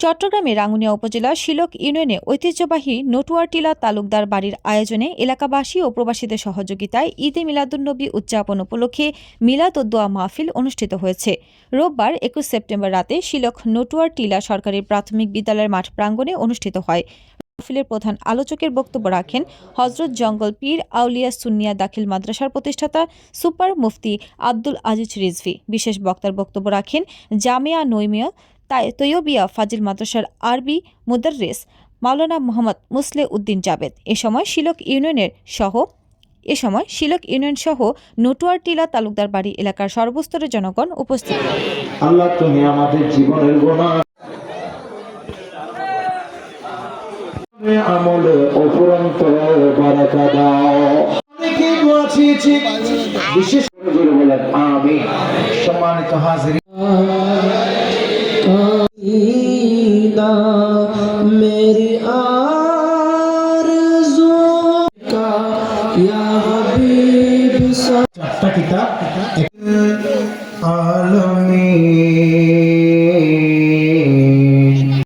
চট্টগ্রামের রাঙ্গুনিয়া উপজেলার শিলক ইউনিয়নে ঐতিহ্যবাহী নটুয়ার টিলা তালুকদার বাড়ির আয়োজনে এলাকাবাসী ও প্রবাসীদের সহযোগিতায় ঈদে মিলাদুন্নবী উদযাপন উপলক্ষে মিলাদ ও দোয়া মাহফিল অনুষ্ঠিত হয়েছে। রোববার ২১ সেপ্টেম্বর রাতে শিলক নটুয়ার টিলা সরকারি প্রাথমিক বিদ্যালয়ের মাঠ প্রাঙ্গণে অনুষ্ঠিত হয়। মাহফিলের প্রধান আলোচকের বক্তব্য রাখেন হজরত জঙ্গল পীর আউলিয়া সুন্নিয়া দাখিল মাদ্রাসার প্রতিষ্ঠাতা সুপার মুফতি আব্দুল আজিজ রিজভী। বিশেষ বক্তার বক্তব্য রাখেন জামিয়া নৈমিয়া তৈয়বিয়া ফাজিল মাদ্রাসার আরবি মুদাররিস মাওলানা মোহাম্মদ মুসলে উদ্দিন জাবেদ। এ সময় শিলক ইউনিয়ন সহ নটুয়ার টিলা তালুকদার বাড়ি এলাকার সর্বস্তরের জনগণ উপস্থিত। আল্লাহ তুমি আমাদের জীবনের গুনাহ আমলে অফুরন্ত বারাকা দাও। অনেকে দোয়া চেয়েছে, বিশেষ করে বলেন আমিন। সম্মানিত হাজিরিন, मेरी आरज़ू का या हबीब सा किताब आलमी